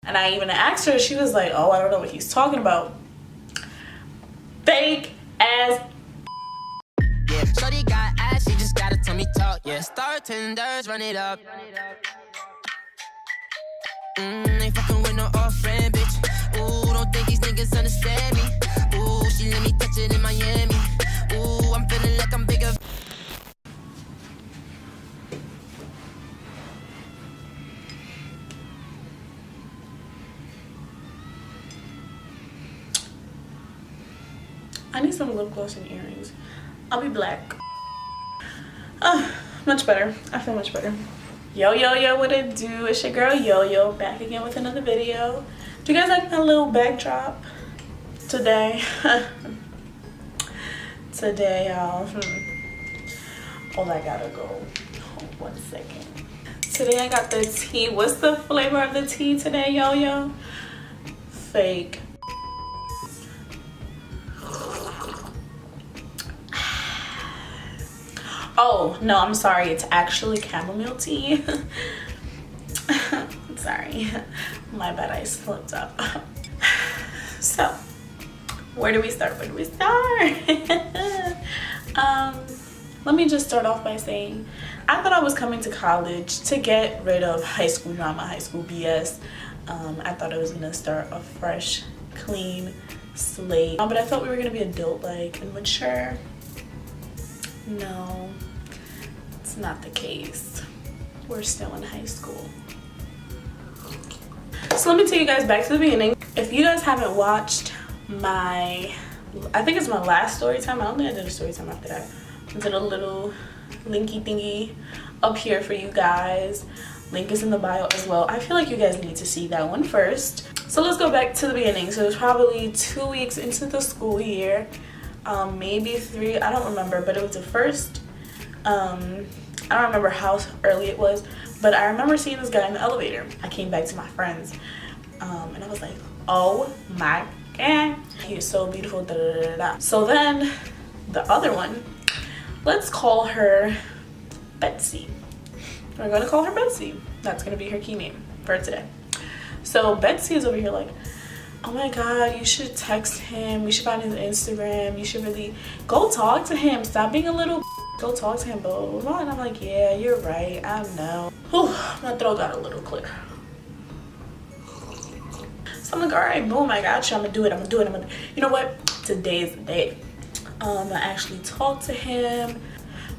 And I even asked her, she was like, oh, I don't know what he's talking about. Fake ass. Yeah, shorty got ass, she just gotta tell me talk. Yeah, star tenders, run it up. Ain't fucking with no off friend, bitch. Ooh, don't think these niggas understand me. Ooh, she let me touch it in Miami. Ooh, I'm feeling like I'm bigger. I need some lip gloss and earrings. I'll be black. Much better. I feel much better. Yo, what it do? It's your girl Yo-Yo, back again with another video. Do you guys like my little backdrop today? Today, y'all. Oh, I gotta go. Hold 1 second. Today I got the tea. What's the flavor of the tea today, Yo-Yo? Fake. Oh, no, I'm sorry. It's actually chamomile tea. Sorry. My bad, I slipped up. So, where do we start? Let me just start off by saying, I thought I was coming to college to get rid of high school drama, high school BS. I thought I was going to start a fresh, clean slate. But I thought we were going to be adult-like and mature. No, it's not the case. We're still in high school. So let me take you guys back to the beginning. If you guys haven't watched my, I think it's my last story time. I don't think I did a story time after that. I did a little linky thingy up here for you guys. Link is in the bio as well. I feel like you guys need to see that one first. So let's go back to the beginning. So it was probably 2 weeks into the school year. Maybe 3, I don't remember, but it was the first. I don't remember how early it was, but I remember seeing this guy in the elevator. I came back to my friends, and I was like, oh my god, he is so beautiful, da da da da. So then the other one, let's call her Betsy. We're gonna call her Betsy. That's gonna be her key name for today. So Betsy is over here like, oh my god, you should text him, you should find his Instagram, you should really go talk to him, stop being a little go talk to him, blah blah blah. And I'm like, yeah, you're right, I know. Whew, my throat got a little clear. So I'm like, all right, boom, I got you, I'm gonna do it. You know what, today is the day. I actually talked to him.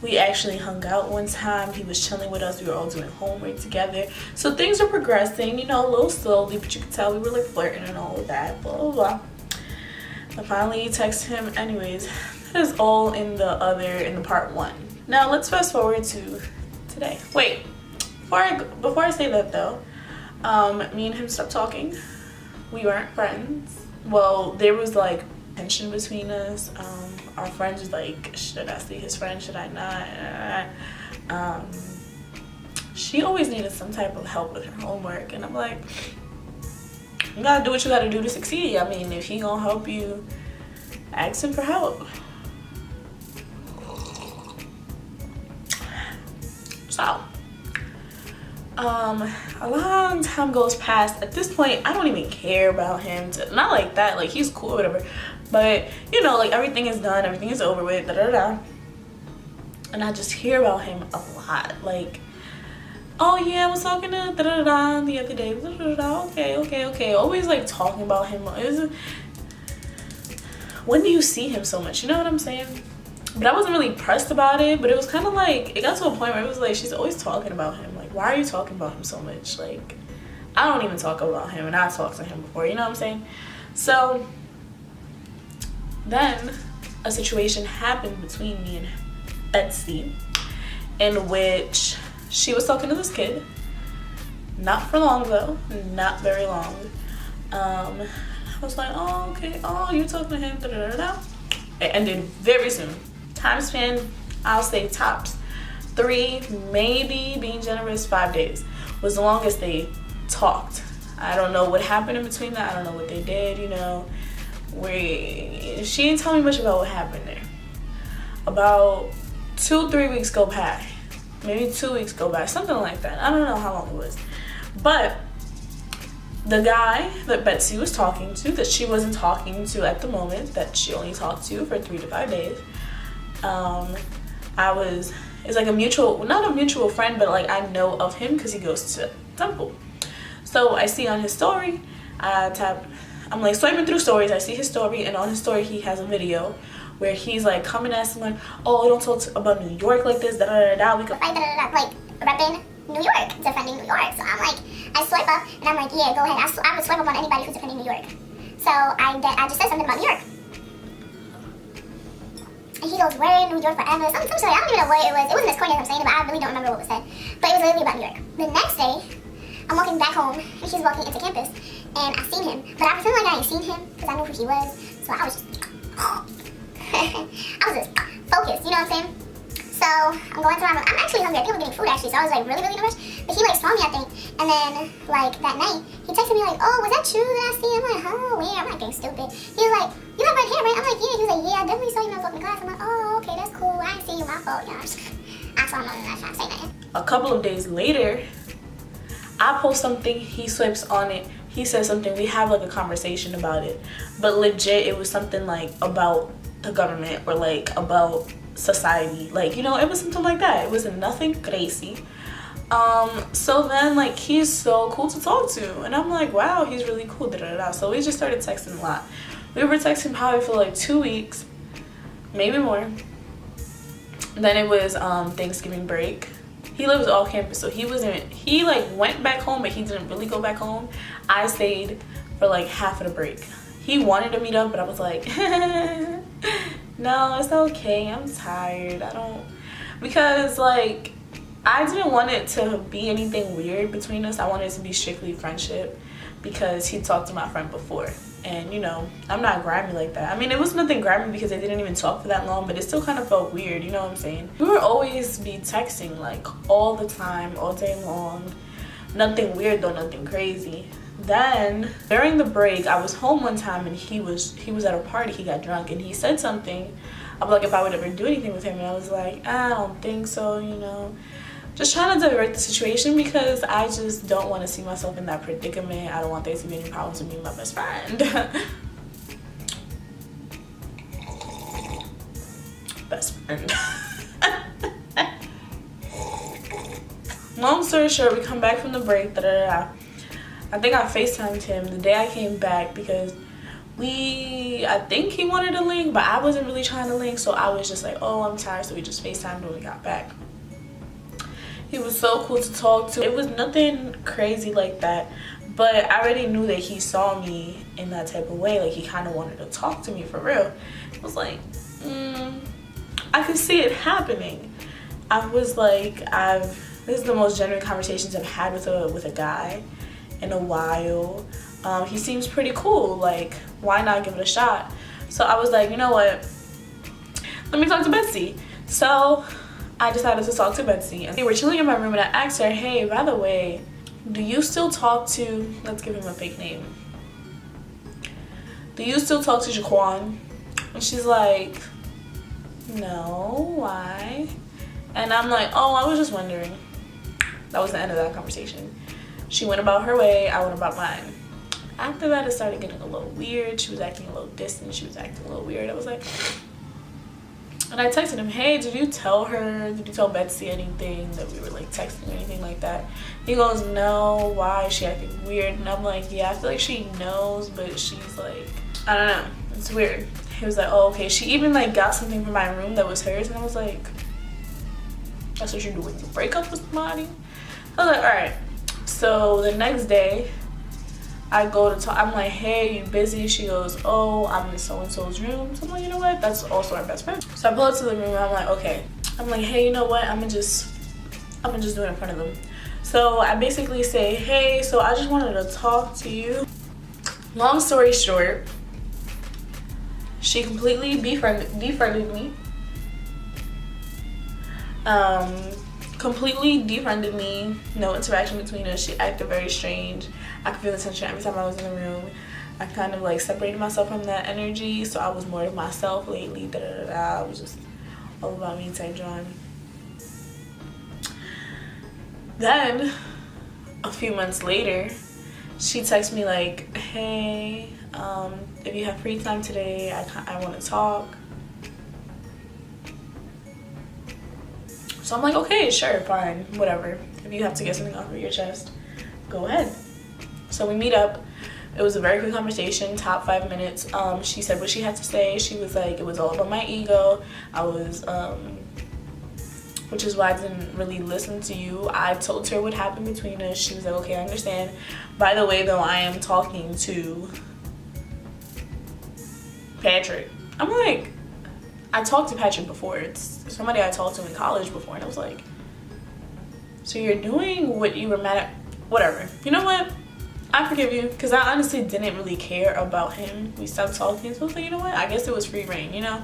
We actually hung out one time. He was chilling with us. We were all doing homework together. So things are progressing, you know, a little slowly, but you could tell we were like flirting and all of that, blah, blah, blah. I finally text him. Anyways, that is all in the part 1. Now let's fast forward to today. Wait, before I say that though, me and him stopped talking. We weren't friends. Well, there was like tension between us. Our friends was like, should I see his friend, should I not? She always needed some type of help with her homework, and I'm like, you gotta do what you gotta do to succeed. I mean, if he gonna help you, ask him for help. So a long time goes past. At this point, I don't even care about him. Not like that, like he's cool or whatever, but you know, like everything is done, everything is over with, da da da. And I just hear about him a lot, like, oh yeah, I was talking to da da da the other day, da da da. Okay, always like talking about him. When do you see him so much, you know what I'm saying? But I wasn't really pressed about it, but it was kind of like, it got to a point where it was like, she's always talking about him. Like, why are you talking about him so much? Like, I don't even talk about him, and I talked to him before, you know what I'm saying? So then a situation happened between me and Betsy in which she was talking to this kid. Not for long though, not very long. I was like, oh, okay, oh, you're talking to him, da da da da. It ended very soon. Time span, I'll say tops 3, maybe being generous 5 days was the longest they talked. I don't know what happened in between that. I don't know what they did, you know. She didn't tell me much about what happened there. About 2-3 weeks go by, maybe 2 weeks go by, something like that. I don't know how long it was, but the guy that Betsy was talking to, that she wasn't talking to at the moment, that she only talked to for 3 to 5 days, it's like a mutual, not a mutual friend, but like I know of him because he goes to temple. So I see on his story, I'm like swiping through stories, I see his story, and on his story he has a video where he's like coming at someone, oh, don't talk about New York like this, da da da da, we could fight, da da da, like repping New York, defending New York. So I'm like, I swipe up and I'm like, yeah, go ahead. I would swipe up on anybody who's defending New York. So I just said something about New York. And he goes, we're in New York forever. Some story, I don't even know what it was. It wasn't as corny as I'm saying it, but I really don't remember what was said. But it was literally about New York. The next day, I'm walking back home and he's walking into campus and I seen him. But I pretend like I ain't seen him because I knew who he was. So I was just I was just focused, you know what I'm saying? So I'm going through, I'm actually hungry. I think I'm getting food actually. So I was like really, really in a rush. But he like saw me, I think. And then like that night, he texted me like, oh, was that you that I see? I'm like, huh, weird. I'm not getting stupid. He was like, you have red hair, right? I'm like, yeah. He was like, yeah, I definitely saw you in the fucking class. I'm like, oh, okay, that's cool. I ain't seen you, my fault. You know, I saw him, I'm not trying to say nothing. A couple of days later, I post something, he swipes on it, he says something, we have like a conversation about it, but legit it was something like about the government or like about society, like, you know, it was something like that. It wasn't nothing crazy. So then like he's so cool to talk to and I'm like, wow, he's really cool, da, da, da. So we just started texting a lot. We were texting probably for like 2 weeks, maybe more. Then it was Thanksgiving break. He lives off campus, so he like went back home, but he didn't really go back home. I stayed for like half of the break. He wanted to meet up, but I was like, no, it's okay, I'm tired. Because like, I didn't want it to be anything weird between us. I wanted it to be strictly friendship because he talked to my friend before. And you know, I'm not grimy like that. I mean, it was nothing grimy because they didn't even talk for that long, but it still kind of felt weird, you know what I'm saying? We would always be texting like all the time, all day long. Nothing weird though, nothing crazy. Then during the break, I was home one time and he was at a party, he got drunk and he said something about like if I would ever do anything with him, and I was like, I don't think so, you know. Just trying to divert the situation because I just don't want to see myself in that predicament. I don't want there to be any problems with me and my best friend. Best friend. Long story short, we come back from the break. I think I FaceTimed him the day I came back because I think he wanted a link, but I wasn't really trying to link. So I was just like, oh, I'm tired. So we just FaceTimed when we got back. He was so cool to talk to. It was nothing crazy like that, but I already knew that he saw me in that type of way. Like he kind of wanted to talk to me for real. It was like, I could see it happening. I was like, this is the most genuine conversations I've had with a guy in a while. He seems pretty cool. Like, why not give it a shot? So I was like, you know what? Let me talk to Betsy. So I decided to talk to Betsy, and we were chilling in my room and I asked her, hey, by the way, do you still talk to, let's give him a fake name. Do you still talk to Jaquan? And she's like, no, why? And I'm like, oh, I was just wondering. That was the end of that conversation. She went about her way, I went about mine. After that, it started getting a little weird. She was acting a little distant, she was acting a little weird. I was like, and I texted him, hey, did you tell Betsy anything that we were like texting or anything like that? He goes, no, why is she acting weird? And I'm like, yeah, I feel like she knows, but she's like, I don't know, it's weird. He was like, oh, okay. She even like got something from my room that was hers, and I was like, that's what you do when you break up with somebody? I was like, all right. So the next day, I go to talk, I'm like, hey, you busy? She goes, oh, I'm in so-and-so's room. So I'm like, you know what? That's also our best friend. So I pull up to the room and I'm like, okay. I'm like, hey, you know what? I'm gonna just do it in front of them. So I basically say, hey, so I just wanted to talk to you. Long story short, she completely defriended me. Completely defriended me. No interaction between us. She acted very strange. I could feel the tension every time I was in the room. I kind of like separated myself from that energy, so I was more of myself lately. I was just all about me type John. Then a few months later, she texted me like, hey, if you have free time today, I want to talk. So I'm like, okay, sure, fine, whatever. If you have to get something off of your chest, go ahead. So we meet up. It was a very quick conversation, top 5 minutes. She said what she had to say. She was like, it was all about my ego. I was, which is why I didn't really listen to you. I told her what happened between us. She was like, okay, I understand. By the way, though, I am talking to Patrick. I'm like, I talked to Patrick before. It's somebody I talked to in college before. And I was like, so you're doing what you were mad at? Whatever. You know what? I forgive you. Because I honestly didn't really care about him. We stopped talking. So I was like, you know what? I guess it was free reign, you know?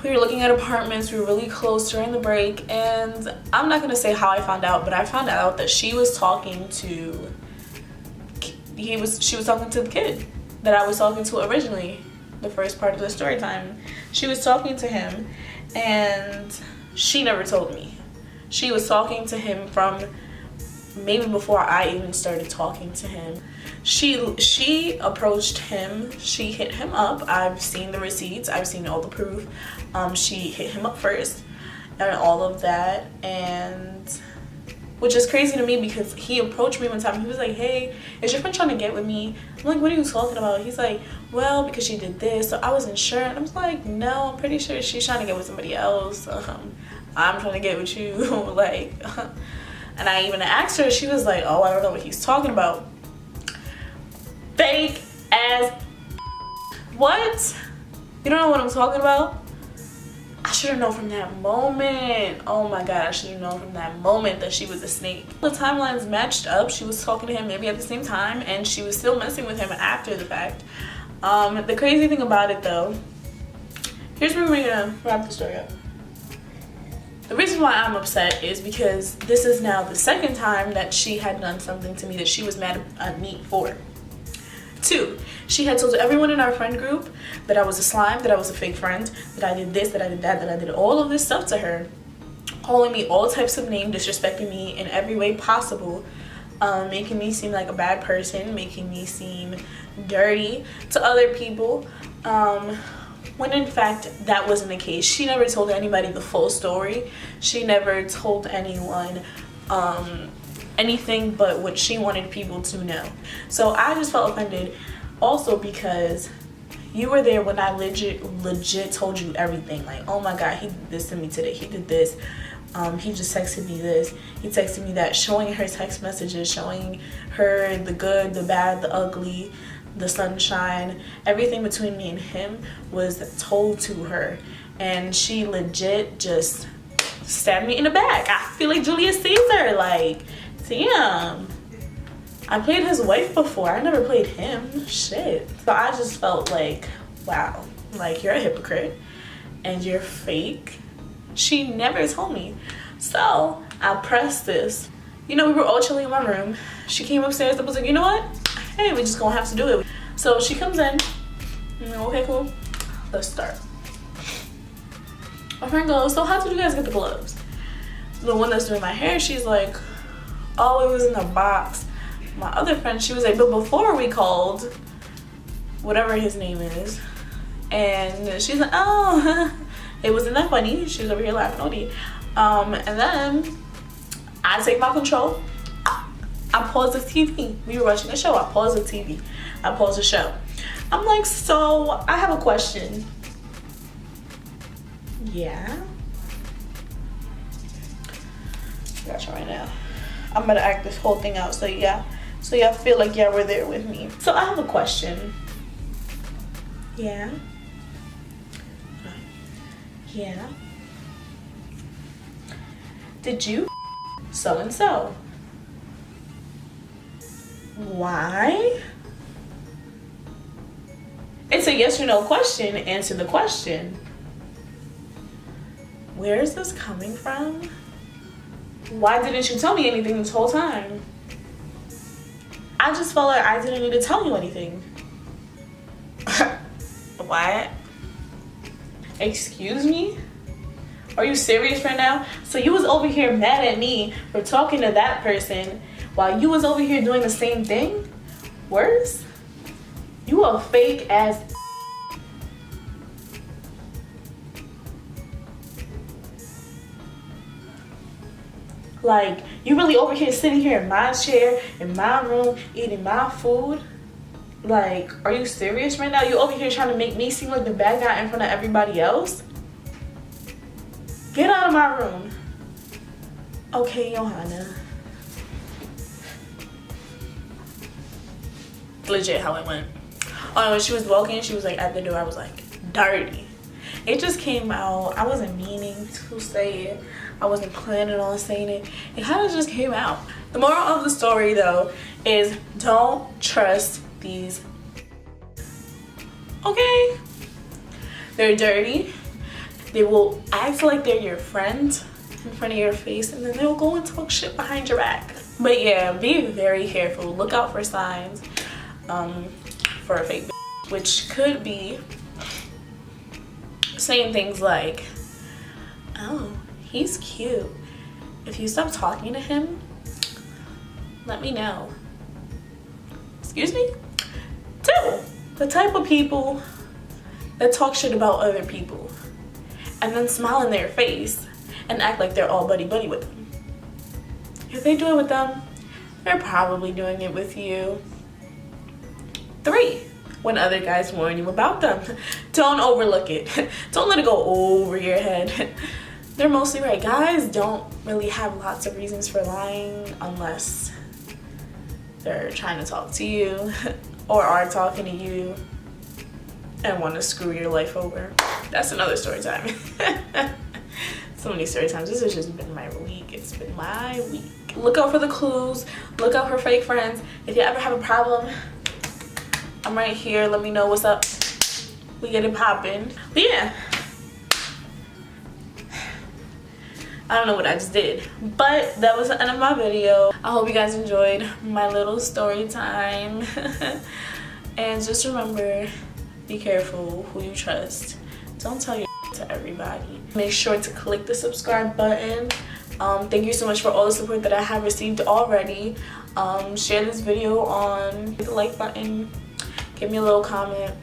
We were looking at apartments. We were really close during the break. And I'm not going to say how I found out. But I found out that she was talking to... She was talking to the kid that I was talking to originally. The first part of the story time. She was talking to him. And she never told me. She was talking to him from maybe before I even started talking to him. She approached him. She hit him up. I've seen the receipts. I've seen all the proof. She hit him up first and all of that. And which is crazy to me because he approached me one time. He was like, hey, is your friend trying to get with me? I'm like, what are you talking about? He's like, well, because she did this, so I wasn't sure. And I was like, no, I'm pretty sure she's trying to get with somebody else. I'm trying to get with you. Like, and I even asked her, she was like, oh, I don't know what he's talking about. Fake ass. What? You don't know what I'm talking about? I should have known from that moment. Oh my God, I should have known from that moment that she was a snake. The timelines matched up. She was talking to him maybe at the same time, and she was still messing with him after the fact. The crazy thing about it though, here's where we're gonna wrap the story up. The reason why I'm upset is because this is now the second time that she had done something to me that she was mad at me for. 2, she had told everyone in our friend group that I was a slime, that I was a fake friend, that I did this, that I did that, that I did all of this stuff to her, calling me all types of names, disrespecting me in every way possible, making me seem like a bad person, making me seem dirty to other people, when in fact that wasn't the case. She never told anybody the full story. She never told anyone anything but what she wanted people to know. So I just felt offended also because you were there when I legit told you everything. Like, oh my God, he did this to me today, he did this, he just texted me this, he texted me that, showing her text messages, showing her the good, the bad, the ugly, the sunshine, everything between me and him was told to her, and she legit just stabbed me in the back. I feel like Julius Caesar. Like, damn, I played his wife before, I never played him. Shit. So I just felt like, wow, like, you're a hypocrite and you're fake. She never told me. So I pressed this. You know, we were all chilling in my room. She came upstairs and was like, you know what, hey, we just gonna have to do it. So she comes in. Okay, cool, let's start. My friend goes, so how did you guys get the gloves? The one that's doing my hair, she's like, oh, it was in a box. My other friend, she was like, but before we called whatever his name is, and she's like, oh, it wasn't that funny. She was over here laughing on me. And then I take my control. I paused the TV. We were watching a show. I paused the TV. I paused the show. I'm like, so I have a question. Yeah? I got you right now. I'm gonna act this whole thing out so y'all feel like y'all were there with me. So I have a question. Yeah? Yeah? Did you so-and-so? Why? It's a yes or no question. Answer the question. Where is this coming from? Why didn't you tell me anything this whole time? I just felt like I didn't need to tell you anything. What? Excuse me? Are you serious right now? So you was over here mad at me for talking to that person while you was over here doing the same thing? Worse? You a fake ass. Like, you really over here sitting here in my chair, in my room, eating my food? Like, are you serious right now? You over here trying to make me seem like the bad guy in front of everybody else? Get out of my room. Okay, Johanna. Legit how it went. Oh, when she was walking, she was like at the door, I was like, dirty. It just came out. I wasn't meaning to say it. I wasn't planning on saying it. It kind of just came out. The moral of the story though is don't trust these. Okay? They're dirty. They will act like they're your friend in front of your face, and then they'll go and talk shit behind your back. But yeah, be very careful. Look out for signs for a fake bitch, which could be saying things like, oh, he's cute. If you stop talking to him, let me know. Excuse me? 2, the type of people that talk shit about other people and then smile in their face and act like they're all buddy-buddy with them. If they do it with them, they're probably doing it with you. 3, when other guys warn you about them, don't overlook it. Don't let it go over your head. They're mostly right. Guys don't really have lots of reasons for lying unless they're trying to talk to you or are talking to you and want to screw your life over. That's another story time. So many story times. This has just been my week. It's been my week. Look out for the clues. Look out for fake friends. If you ever have a problem, I'm right here. Let me know what's up. We get it popping. But yeah, I don't know what I just did, but that was the end of my video. I hope you guys enjoyed my little story time. And just remember, be careful who you trust. Don't tell your to everybody. Make sure to click the subscribe button. Thank you so much for all the support that I have received already. Share this video on, hit the like button. Give me a little comment.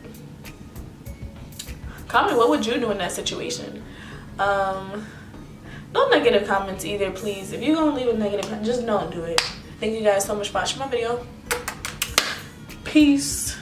Comment what would you do in that situation. No negative comments either, please. If you're gonna leave a negative comment, just don't do it. Thank you guys so much for watching my video. Peace.